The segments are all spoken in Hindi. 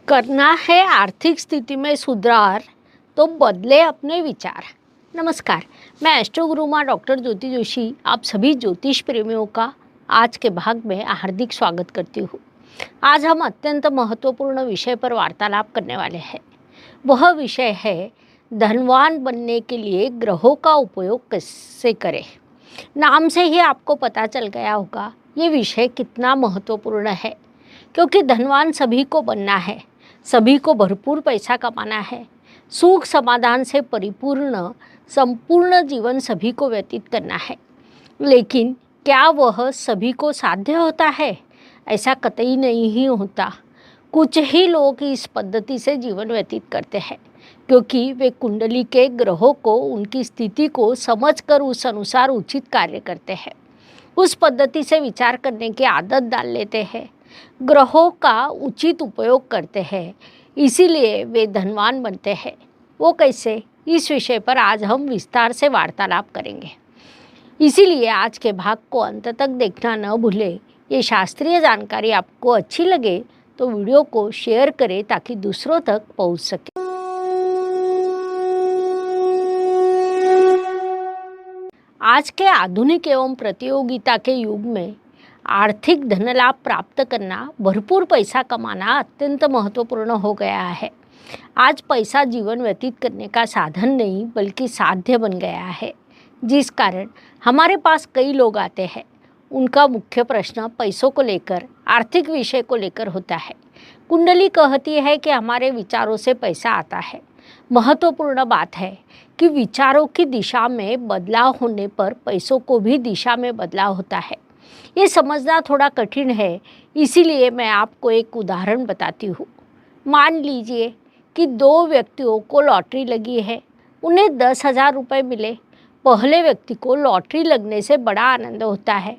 करना है आर्थिक स्थिति में सुधार तो बदले अपने विचार। नमस्कार, मैं एस्ट्रो गुरु माँ डॉक्टर ज्योति जोशी आप सभी ज्योतिष प्रेमियों का आज के भाग में हार्दिक स्वागत करती हूँ। आज हम अत्यंत महत्वपूर्ण विषय पर वार्तालाप करने वाले हैं। वह विषय है धनवान बनने के लिए ग्रहों का उपयोग कैसे करें। नाम से ही आपको पता चल गया होगा ये विषय कितना महत्वपूर्ण है, क्योंकि धनवान सभी को बनना है, सभी को भरपूर पैसा कमाना है, सुख समाधान से परिपूर्ण संपूर्ण जीवन सभी को व्यतीत करना है। लेकिन क्या वह सभी को साध्य होता है? ऐसा कतई नहीं ही होता। कुछ ही लोग इस पद्धति से जीवन व्यतीत करते हैं, क्योंकि वे कुंडली के ग्रहों को उनकी स्थिति को समझकर उस अनुसार उचित कार्य करते हैं, उस पद्धति से विचार करने की आदत डाल लेते हैं, ग्रहों का उचित उपयोग करते हैं, इसीलिए वे धनवान बनते हैं। वो कैसे, इस विषय पर आज हम विस्तार से वार्तालाप करेंगे। इसीलिए आज के भाग को अंत तक देखना न भूलें। ये शास्त्रीय जानकारी आपको अच्छी लगे तो वीडियो को शेयर करें ताकि दूसरों तक पहुंच सके। आज के आधुनिक एवं प्रतियोगिता के युग में आर्थिक धन लाभ प्राप्त करना, भरपूर पैसा कमाना अत्यंत महत्वपूर्ण हो गया है। आज पैसा जीवन व्यतीत करने का साधन नहीं बल्कि साध्य बन गया है, जिस कारण हमारे पास कई लोग आते हैं। उनका मुख्य प्रश्न पैसों को लेकर, आर्थिक विषय को लेकर होता है। कुंडली कहती है कि हमारे विचारों से पैसा आता है। महत्वपूर्ण बात है कि विचारों की दिशा में बदलाव होने पर पैसों को भी दिशा में बदलाव होता है। ये समझना थोड़ा कठिन है, इसीलिए मैं आपको एक उदाहरण बताती हूँ। मान लीजिए कि दो व्यक्तियों को लॉटरी लगी है, उन्हें 10,000 रुपये मिले। पहले व्यक्ति को लॉटरी लगने से बड़ा आनंद होता है,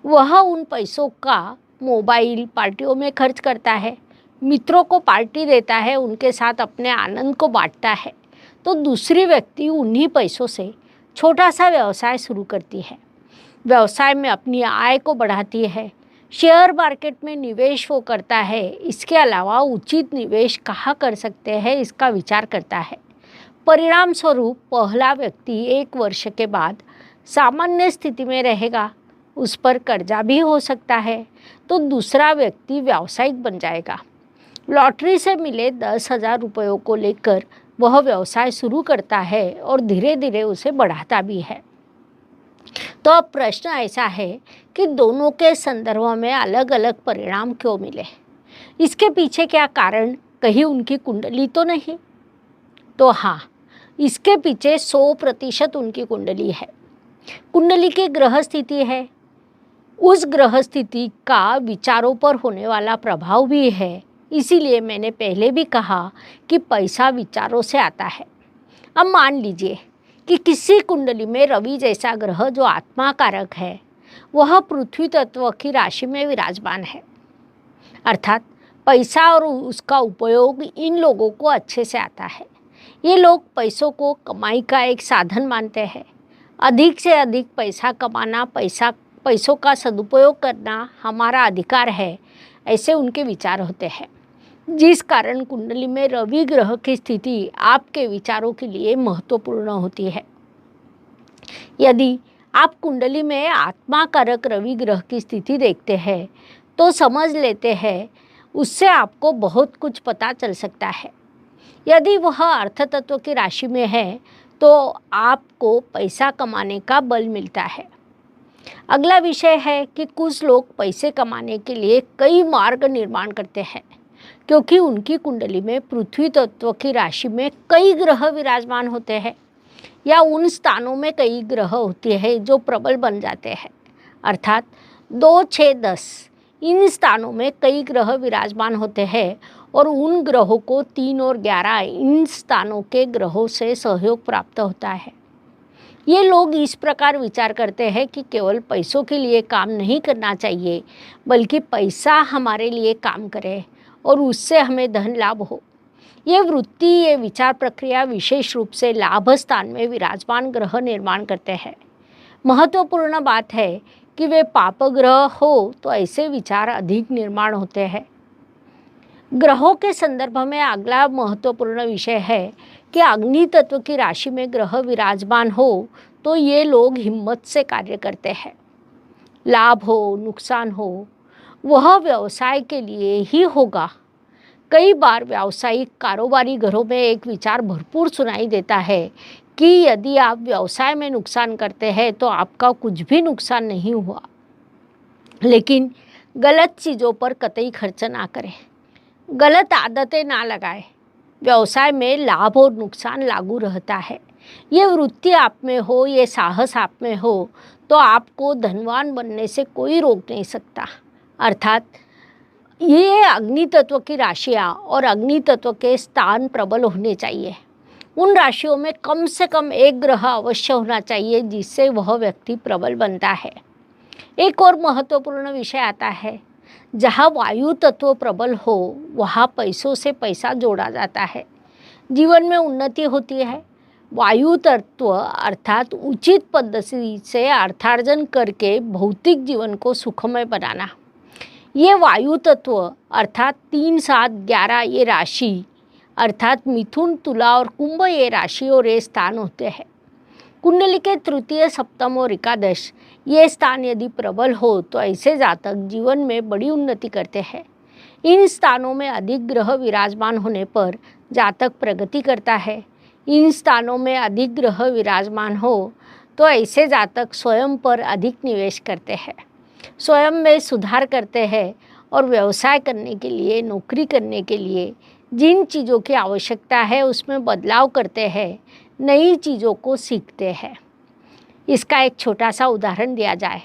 वह उन पैसों का मोबाइल पार्टियों में खर्च करता है, मित्रों को पार्टी देता है, उनके साथ अपने आनंद को बांटता है। तो दूसरी व्यक्ति उन्हीं पैसों से छोटा सा व्यवसाय शुरू करती है, व्यवसाय में अपनी आय को बढ़ाती है, शेयर मार्केट में निवेश वो करता है। इसके अलावा उचित निवेश कहाँ कर सकते हैं इसका विचार करता है। परिणाम स्वरूप पहला व्यक्ति 1 वर्ष के बाद सामान्य स्थिति में रहेगा, उस पर कर्जा भी हो सकता है, तो दूसरा व्यक्ति व्यावसायिक बन जाएगा। लॉटरी से मिले 10,000 रुपयों को लेकर वह व्यवसाय शुरू करता है और धीरे धीरे उसे बढ़ाता भी है। तो अब प्रश्न ऐसा है कि दोनों के संदर्भ में अलग अलग परिणाम क्यों मिले? इसके पीछे क्या कारण? कहीं उनकी कुंडली तो नहीं? तो हाँ, इसके पीछे 100% उनकी कुंडली है। कुंडली की ग्रह स्थिति है, उस ग्रह स्थिति का विचारों पर होने वाला प्रभाव भी है। इसीलिए मैंने पहले भी कहा कि पैसा विचारों से आता है। अब मान लीजिए कि किसी कुंडली में रवि जैसा ग्रह जो आत्मा कारक है, वह पृथ्वी तत्व की राशि में विराजमान है। अर्थात पैसा और उसका उपयोग इन लोगों को अच्छे से आता है। ये लोग पैसों को कमाई का एक साधन मानते हैं। अधिक से अधिक पैसा कमाना, पैसों का सदुपयोग करना हमारा अधिकार है, ऐसे उनके विचार होते हैं। जिस कारण कुंडली में रवि ग्रह की स्थिति आपके विचारों के लिए महत्वपूर्ण होती है। यदि आप कुंडली में आत्मा कारक रवि ग्रह की स्थिति देखते हैं तो समझ लेते हैं उससे आपको बहुत कुछ पता चल सकता है। यदि वह अर्थ तत्व की राशि में है तो आपको पैसा कमाने का बल मिलता है। अगला विषय है कि कुछ लोग पैसे कमाने के लिए कई मार्ग निर्माण करते हैं, क्योंकि उनकी कुंडली में पृथ्वी तत्व की राशि में कई ग्रह विराजमान होते हैं, या उन स्थानों में कई ग्रह होते हैं जो प्रबल बन जाते हैं। अर्थात 2, 6, 10 इन स्थानों में कई ग्रह विराजमान होते हैं और उन ग्रहों को 3 और 11 इन स्थानों के ग्रहों से सहयोग प्राप्त होता है। ये लोग इस प्रकार विचार करते हैं कि केवल पैसों के लिए काम नहीं करना चाहिए, बल्कि पैसा हमारे लिए काम करे और उससे हमें धन लाभ हो। ये वृत्ति, ये विचार प्रक्रिया विशेष रूप से लाभ स्थान में विराजमान ग्रह निर्माण करते हैं। महत्वपूर्ण बात है कि वे पाप ग्रह हो तो ऐसे विचार अधिक निर्माण होते हैं। ग्रहों के संदर्भ में अगला महत्वपूर्ण विषय है कि अग्नि तत्व की राशि में ग्रह विराजमान हो तो ये लोग हिम्मत से कार्य करते हैं। लाभ हो नुकसान हो वह व्यवसाय के लिए ही होगा। कई बार व्यावसायिक कारोबारी घरों में एक विचार भरपूर सुनाई देता है कि यदि आप व्यवसाय में नुकसान करते हैं तो आपका कुछ भी नुकसान नहीं हुआ। लेकिन गलत चीज़ों पर कतई खर्च ना करें, गलत आदतें ना लगाएं। व्यवसाय में लाभ और नुकसान लागू रहता है। ये वृत्ति आप में हो, ये साहस आप में हो तो आपको धनवान बनने से कोई रोक नहीं सकता। अर्थात ये अग्नि तत्व की राशियाँ और अग्नि तत्व के स्थान प्रबल होने चाहिए। उन राशियों में कम से कम एक ग्रह अवश्य होना चाहिए जिससे वह व्यक्ति प्रबल बनता है। एक और महत्वपूर्ण विषय आता है, जहाँ वायु तत्व प्रबल हो वहाँ पैसों से पैसा जोड़ा जाता है, जीवन में उन्नति होती है। वायु तत्व अर्थात उचित पद्धति से अर्थार्जन करके भौतिक जीवन को सुखमय बनाना। ये वायु तत्व अर्थात 3, 7, 11 ये राशि अर्थात मिथुन, तुला और कुंभ ये राशि और ये स्थान होते हैं। कुंडली के तृतीय, सप्तम और एकादश ये स्थान यदि प्रबल हो तो ऐसे जातक जीवन में बड़ी उन्नति करते हैं। इन स्थानों में अधिक ग्रह विराजमान होने पर जातक प्रगति करता है। इन स्थानों में अधिक ग्रह विराजमान हो तो ऐसे जातक स्वयं पर अधिक निवेश करते हैं, स्वयं में सुधार करते हैं और व्यवसाय करने के लिए, नौकरी करने के लिए जिन चीज़ों की आवश्यकता है उसमें बदलाव करते हैं, नई चीज़ों को सीखते हैं। इसका एक छोटा सा उदाहरण दिया जाए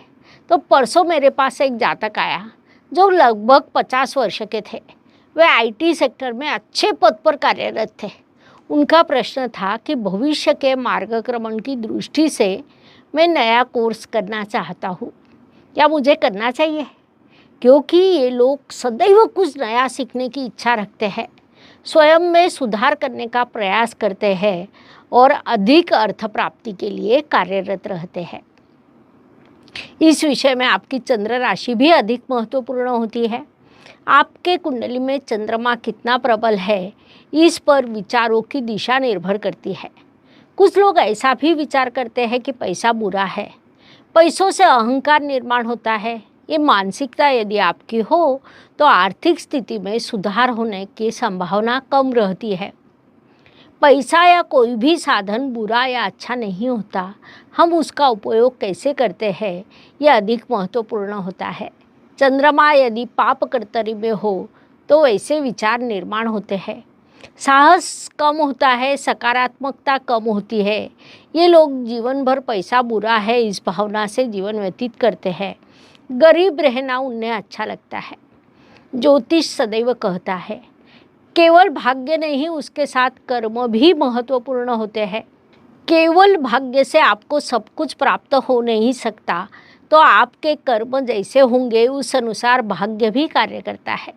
तो परसों मेरे पास एक जातक आया जो लगभग 50 वर्ष के थे। वे आईटी सेक्टर में अच्छे पद पर कार्यरत थे। उनका प्रश्न था कि भविष्य के मार्गक्रमण की दृष्टि से मैं नया कोर्स करना चाहता हूँ, क्या मुझे करना चाहिए? क्योंकि ये लोग सदैव कुछ नया सीखने की इच्छा रखते हैं, स्वयं में सुधार करने का प्रयास करते हैं और अधिक अर्थ प्राप्ति के लिए कार्यरत रहते हैं। इस विषय में आपकी चंद्र राशि भी अधिक महत्वपूर्ण होती है। आपके कुंडली में चंद्रमा कितना प्रबल है इस पर विचारों की दिशा निर्भर करती है। कुछ लोग ऐसा भी विचार करते हैं कि पैसा बुरा है, पैसों से अहंकार निर्माण होता है। ये मानसिकता यदि आपकी हो तो आर्थिक स्थिति में सुधार होने की संभावना कम रहती है। पैसा या कोई भी साधन बुरा या अच्छा नहीं होता, हम उसका उपयोग कैसे करते हैं यह अधिक महत्वपूर्ण होता है। चंद्रमा यदि पाप कर्तरी में हो तो वैसे विचार निर्माण होते हैं, साहस कम होता है, सकारात्मकता कम होती है। ये लोग जीवन भर पैसा बुरा है इस भावना से जीवन व्यतीत करते हैं। गरीब रहना उन्हें अच्छा लगता है। ज्योतिष सदैव कहता है केवल भाग्य नहीं, उसके साथ कर्म भी महत्वपूर्ण होते हैं। केवल भाग्य से आपको सब कुछ प्राप्त हो नहीं सकता, तो आपके कर्म जैसे होंगे उस अनुसार भाग्य भी कार्य करता है।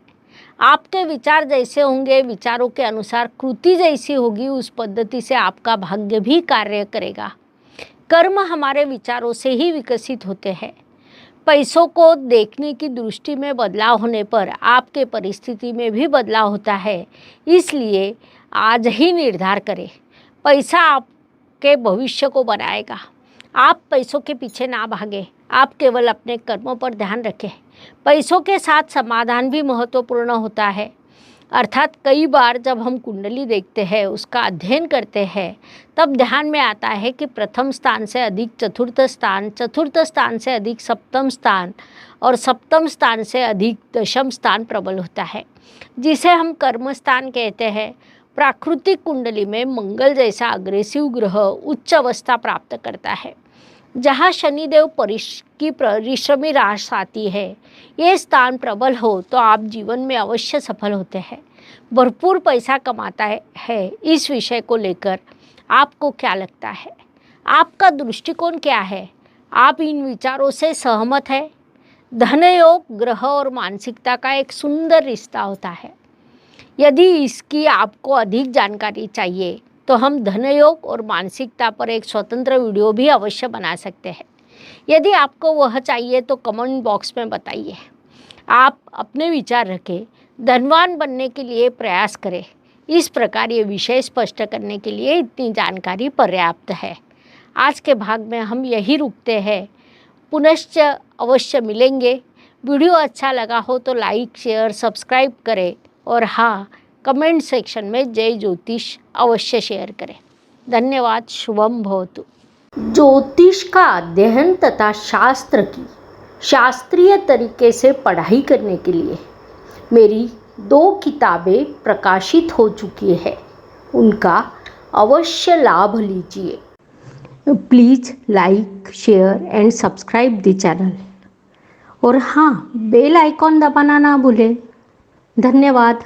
आपके विचार जैसे होंगे, विचारों के अनुसार कृति जैसी होगी, उस पद्धति से आपका भाग्य भी कार्य करेगा। कर्म हमारे विचारों से ही विकसित होते हैं। पैसों को देखने की दृष्टि में बदलाव होने पर आपके परिस्थिति में भी बदलाव होता है। इसलिए आज ही निर्धार करें, पैसा आपके भविष्य को बनाएगा। आप पैसों के पीछे ना भागें, आप केवल अपने कर्मों पर ध्यान रखें। पैसों के साथ समाधान भी महत्वपूर्ण होता है। अर्थात कई बार जब हम कुंडली देखते हैं, उसका अध्ययन करते हैं, तब ध्यान में आता है कि प्रथम स्थान से अधिक चतुर्थ स्थान, चतुर्थ स्थान से अधिक सप्तम स्थान और सप्तम स्थान से अधिक दशम स्थान प्रबल होता है, जिसे हम कर्म स्थान कहते हैं। प्राकृतिक कुंडली में मंगल जैसा अग्रेसिव ग्रह उच्च अवस्था प्राप्त करता है। जहाँ शनिदेव की परिश्रमी राशि आती है, ये स्थान प्रबल हो तो आप जीवन में अवश्य सफल होते हैं, भरपूर पैसा कमाता है। इस विषय को लेकर आपको क्या लगता है? आपका दृष्टिकोण क्या है? आप इन विचारों से सहमत है? धन योग ग्रह और मानसिकता का एक सुंदर रिश्ता होता है। यदि इसकी आपको अधिक जानकारी चाहिए तो हम धन योग और मानसिकता पर एक स्वतंत्र वीडियो भी अवश्य बना सकते हैं। यदि आपको वह चाहिए तो कमेंट बॉक्स में बताइए। आप अपने विचार रखें। धनवान बनने के लिए प्रयास करें। इस प्रकार ये विषय स्पष्ट करने के लिए इतनी जानकारी पर्याप्त है। आज के भाग में हम यही रुकते हैं। पुनश्च अवश्य मिलेंगे। वीडियो अच्छा लगा हो तो लाइक शेयर सब्सक्राइब करें और हाँ, कमेंट सेक्शन में जय ज्योतिष अवश्य शेयर करें। धन्यवाद। शुभम भवतु। ज्योतिष का अध्ययन तथा शास्त्र की शास्त्रीय तरीके से पढ़ाई करने के लिए मेरी 2 किताबें प्रकाशित हो चुकी है, उनका अवश्य लाभ लीजिए। Please like share and subscribe the channel और हाँ, बेल आइकॉन दबाना ना भूलें। धन्यवाद।